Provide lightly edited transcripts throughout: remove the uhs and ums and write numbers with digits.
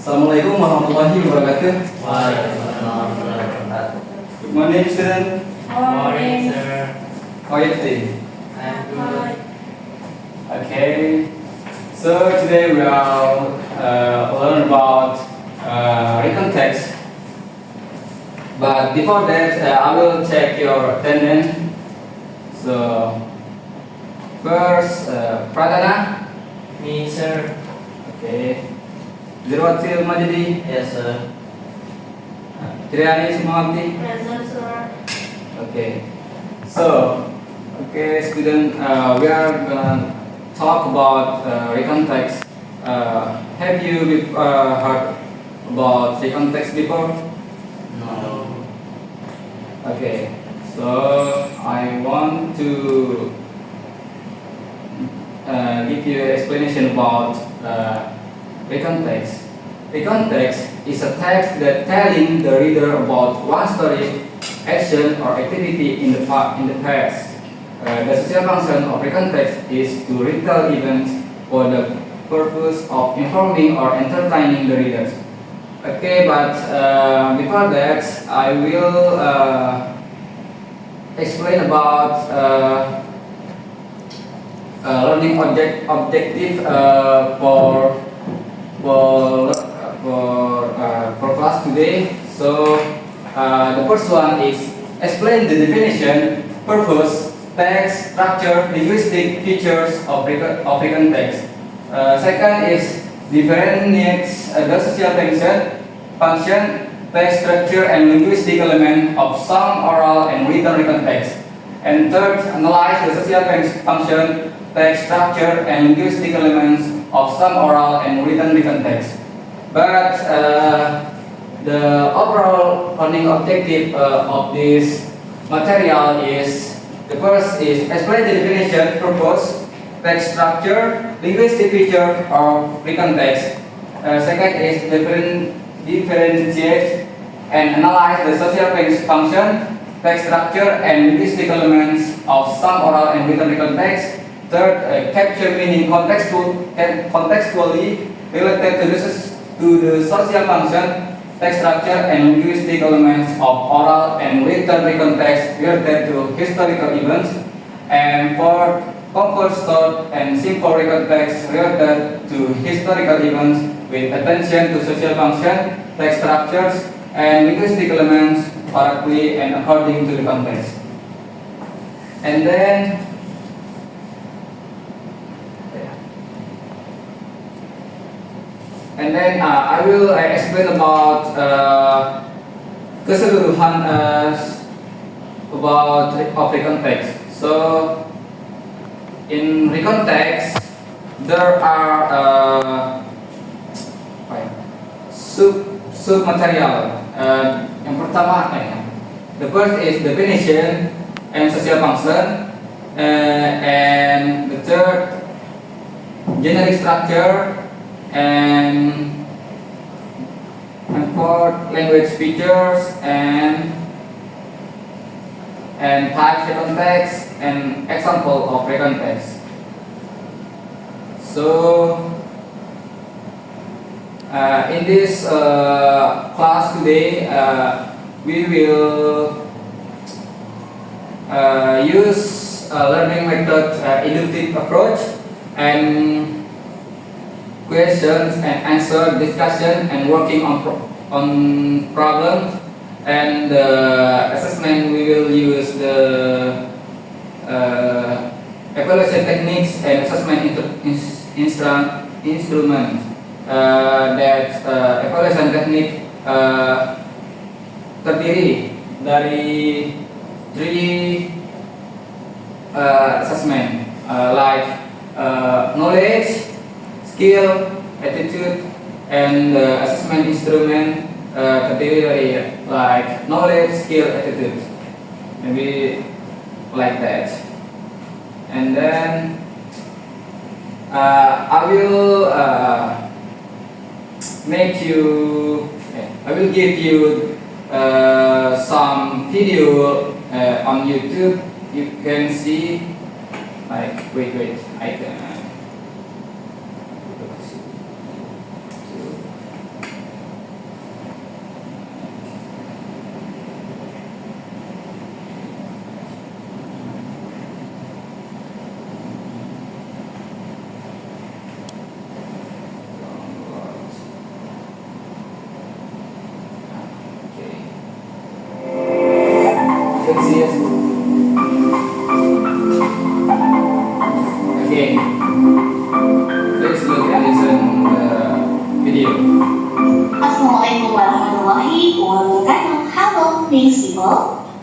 Assalamualaikum warahmatullahi wabarakatuh. Waalaikumsalam warahmatullahi wabarakatuh. Good morning, student. Morning, sir. How are you today? I'm good. Okay. So today we will learn about written text. But before that, I will check your attendance. So first, Pradana. Me, sir. Okay. Zirwatil Majdi. Yes, sir. Triani Sumawati. Present, sir. Okay. So, okay, student, we are gonna talk about written text. Have you heard about written text before? No. Okay. So I want to give you an explanation about written text. Written text is a text that telling the reader about one story, action, or activity in the past. The social function of written text is to retell events for the purpose of informing or entertaining the readers. Okay, but before that, I will explain about learning objective for class today. So the first one is explain the definition, purpose, text, structure, linguistic features of written text. Second is differentiate the social function, text structure, and linguistic element of some oral and written text. And third, analyze the social function, text structure, and linguistic elements of some oral and written text. But the overall learning objective of this material is, the first is explain the definition, purpose, text structure, linguistic feature of written text. Second is differentiate and analyze the social function, text structure, and linguistic elements of some oral and written text. Third, capture meaning contextually related to the social function, text structure, and linguistic elements of oral and written text related to historical events. And fourth, comfort thought and simple written text related to historical events with attention to social function, text structures, and linguistic elements correctly and according to the context. And then I will explain about keseluruhan about written text. So in written text there are sub material. Yang pertama, the first is definition and social function, and the third generic structure, and fourth language features, and type written text and example of written text. So in this class today, we will use learning method inductive approach and questions and answer, discussion, and working on problems. And assessment, we will use the evaluation techniques and assessment instrument. That evaluation technique terdiri dari 3 assessment, like knowledge, skill, attitude, and assessment instrument terdiri dari like knowledge, skill, attitude, maybe like that. And then I will give you some video on YouTube. You can see, like, wait, I can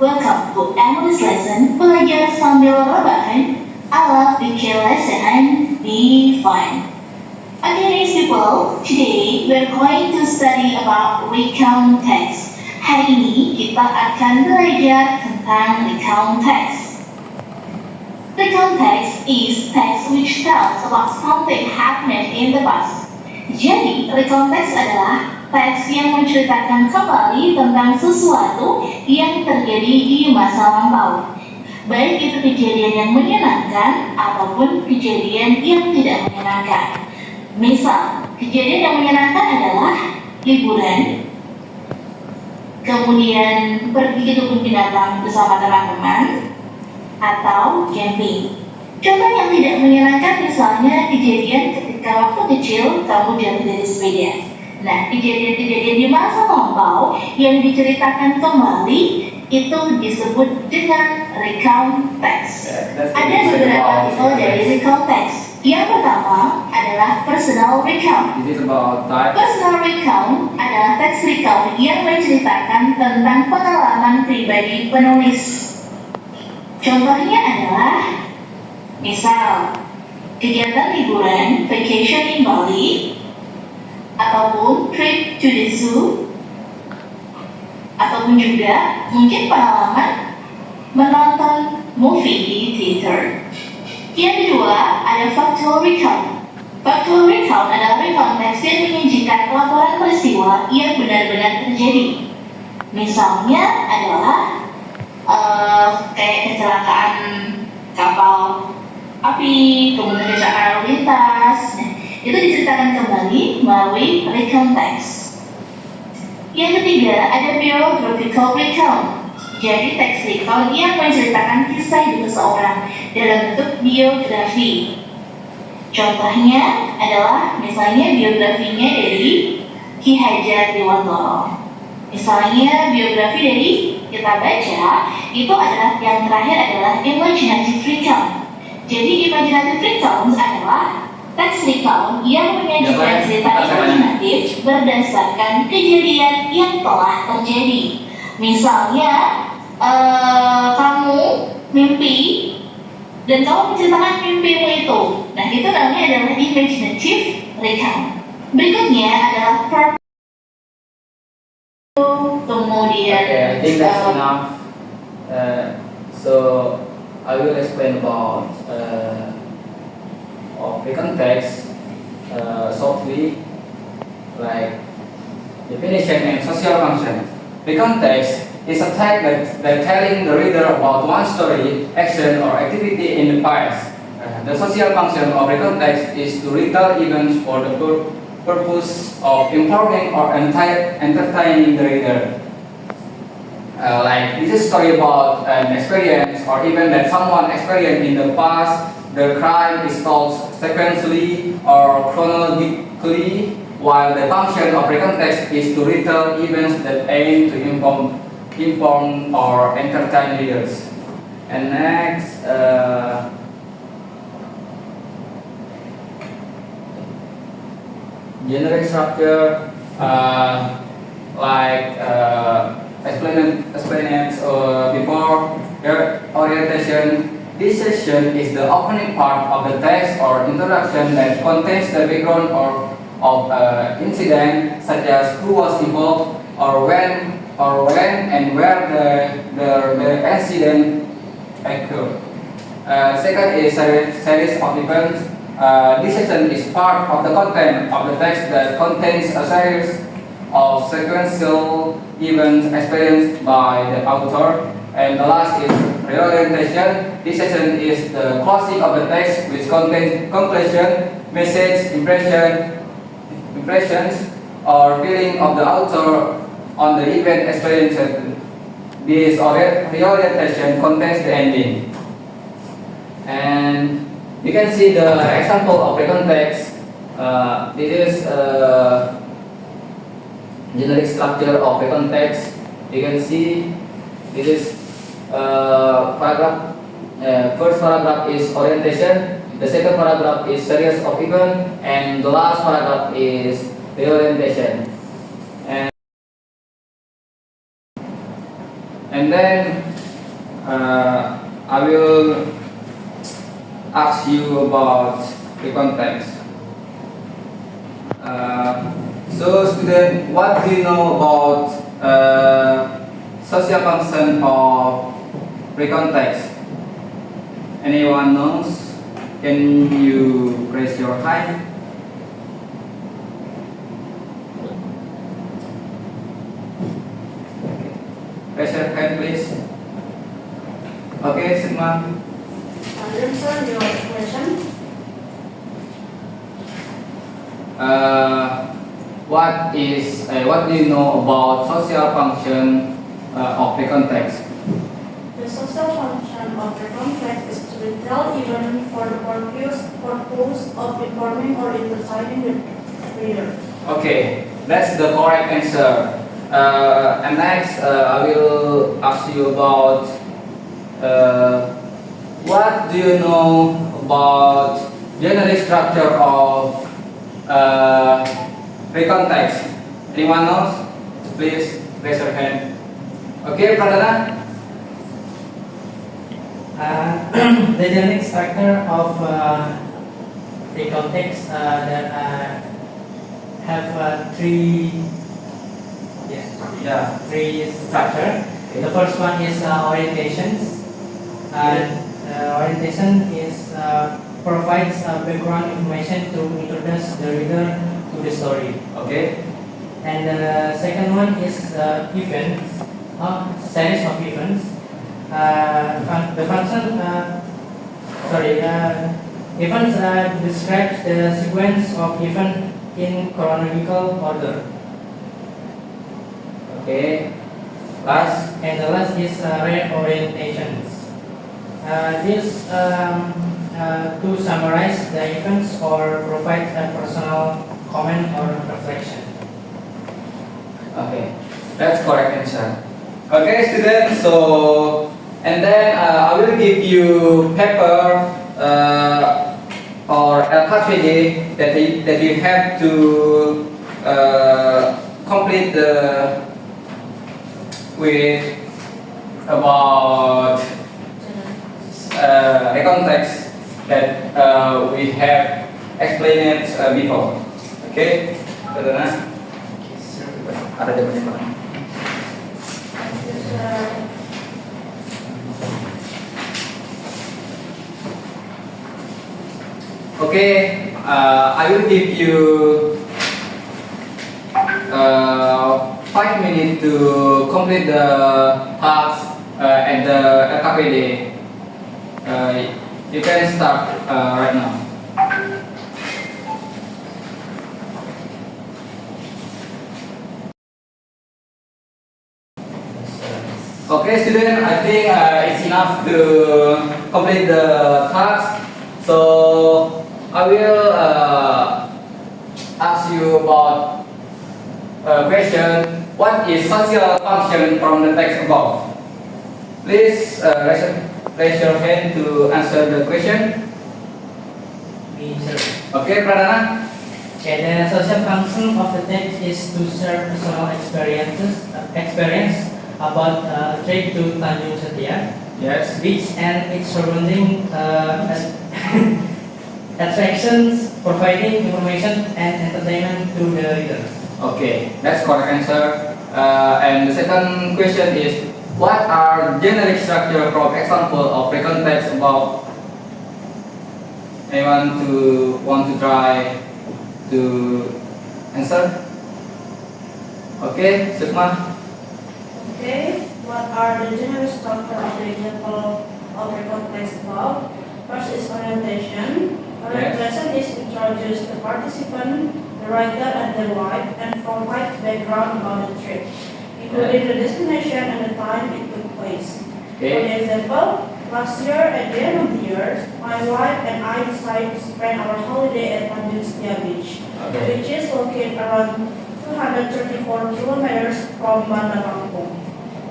Welcome to English lesson Belajar Sambil Rebahan ala Bikin Lesson Be Fine. Okay, nice people, today we're going to study about recount text. Hari ini kita akan belajar tentang recount text. Recount text is text which tells about something happened in the past. Jadi, recount text adalah teks yang menceritakan kembali tentang sesuatu yang terjadi di masa lampau. Baik itu kejadian yang menyenangkan ataupun kejadian yang tidak menyenangkan. Misal, kejadian yang menyenangkan adalah liburan, kemudian pergi ke kebun binatang bersama teman-teman, atau camping. Contoh yang tidak menyenangkan misalnya kejadian ketika waktu kecil kamu jatuh dari sepeda. Nah, kejadian-kejadian di masa lampau yang diceritakan kembali itu disebut dengan recount text. Ada beberapa tipe dari recount text. Yang pertama adalah personal recount. This is about type. Personal recount adalah teks recount yang menceritakan tentang pengalaman pribadi penulis. Contohnya adalah, misal, kegiatan liburan, vacation in Bali, ataupun trip to the zoo, ataupun juga mungkin pengalaman menonton movie di theater. Yang kedua, ada factual recount. Factual recount adalah recount text yang menyajikan laporan peristiwa yang benar-benar terjadi. Misalnya adalah kayak kecelakaan kapal api, kemudian kecelakaan lalu lintas. Nah, itu diceritakan kembali melalui recount text. Yang ketiga, ada biographical recount. Jadi teks recount yang menceritakan kisah hidup seseorang dalam bentuk biografi. Contohnya adalah misalnya biografinya dari Ki Hajar Dewantara. Misalnya biografi dari kita baca itu adalah yang terakhir adalah imaginative recount. Jadi imaginative recount adalah teks recount yang menyajikan cerita imajinatif berdasarkan kejadian yang telah terjadi. Misalnya, kamu mimpi dan kamu menceritakan mimpimu itu. Nah, itu namanya adalah imaginative recount. Berikutnya adalah kemudian Okay, I think that's enough. So I will explain about recount text shortly, like definition and social function. Recount text is a text that telling the reader about one story, action, or activity in the past. The social function of recount text is to retell events for the purpose of informing or entertaining the reader. Like this is a story about an experience or event that someone experienced in the past. The crime is told sequentially or chronologically, while the function of recount text is to retell events that aim to inform or entertain readers. And next, generic structure, like explained before, orientation. This section is the opening part of the text or introduction that contains the background of incident, such as who was involved or when and where the incident occurred. Second is series of events. This section is part of the content of the text that contains a series of sequential events experienced by the author. And the last is reorientation. This section is the closing of the text, which contains conclusion, message, impressions, or feeling of the author on the event experienced. This reorientation contains the ending. And you can see the example of recount text. This is generic structure of recount text. You can see this is paragraph. First paragraph is orientation. The second paragraph is series of events, and the last paragraph is reorientation. And then will ask you about the context. So student, what do you know about social function of pre-context? Anyone knows? Can you raise your hand? Raise your hand, please. Okay, Sigma. Answer your question. What do you know about social function of the context? The social function of the context is to retell even for the purpose of informing or entertaining the reader. Okay, that's the correct answer. And next, I will ask you about what do you know about general structure of pre-context? Anyone knows? Please raise your hand. Okay, Pradana? The generic structure of the context that have three structure. Okay. The first one is orientations, and orientation is provides background information to introduce the reader to the story. Okay. And the second one is events, series of events. The function, events describes the sequence of events in chronological order. Okay. Last. And the last is reorientations. This to summarize the events or provide a personal comment or reflection. Okay, that's correct answer. Okay, students. So, and then I will give you paper or LKPD that you have to complete with about the context that we have explained before. Okay, Pradana? Ada jawabannya Pak? Okay, I will give you 5 minutes to complete the task at the LKPD. You can start right now. Okay, student, I think it's enough to complete the task. So I will ask you about a question. What is social function from the text above? Please raise your hand to answer the question. Me, sir. Okay, Pradana? Okay, the social function of the text is to share personal experience about trip to Tanjung Setia, Yes. beach and its surrounding attractions, providing information and entertainment to the reader. Okay, that's correct answer. And the second question is, what are generic structure from example of pre-context above? Anyone want to try to answer? Okay, Sukma. Okay, what are the general structure of the example of the context above? First is orientation. Orientation is introduce the participant, the writer, and their wife, and provide background about the trip, including the destination and the time it took place. For Okay. example, last year at the end of the year, my wife and I decided to spend our holiday at Tanjung Setia Beach, Okay. which is located around 234 kilometers from Bandar Lampung.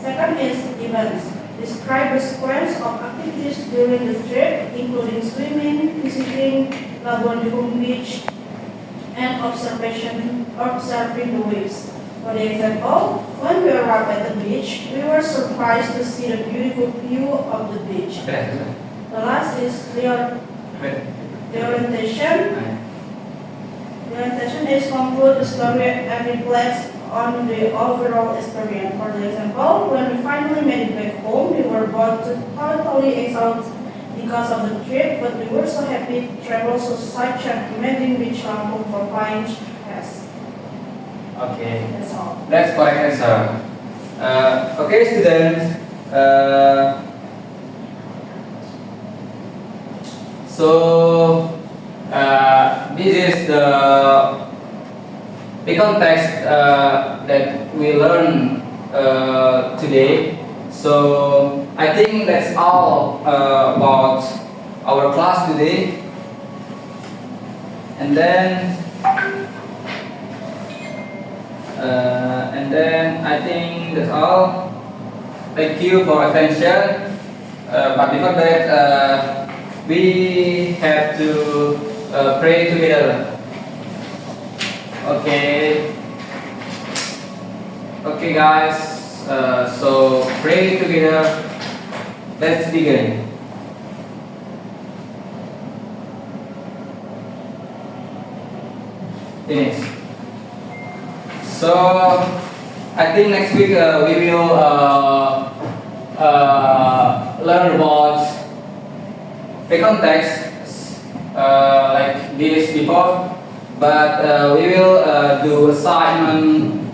Second is events. Describe the sequence of activities during the trip, including swimming, visiting Labuan Jukung Beach, and observing the waves. For example, when we arrived at the beach, we were surprised to see the beautiful view of the beach. The last is the orientation. The orientation is conclude the story and reflects on the overall experience. For example, when we finally made it back home, we were both totally exhausted because of the trip, but we were so happy to travel to such an amazing beach Lampung for 5 years. Okay. That's all. That's correct answer. Okay, students. This is the context that we learn today. So I think that's all about our class today. And then I think that's all. Thank you for attention. But before that, we have to pray together. Okay, guys. So pray together. Let's begin. Finish. So I think next week we will learn about the context like this before, but we will do assignment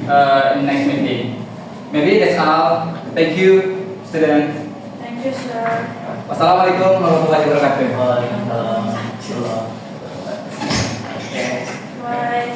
in next meeting. Maybe that's all. Thank you, students. Thank you, sir. Wassalamualaikum warahmatullahi wabarakatuh. Waalaikumsalam. Okay. Bye.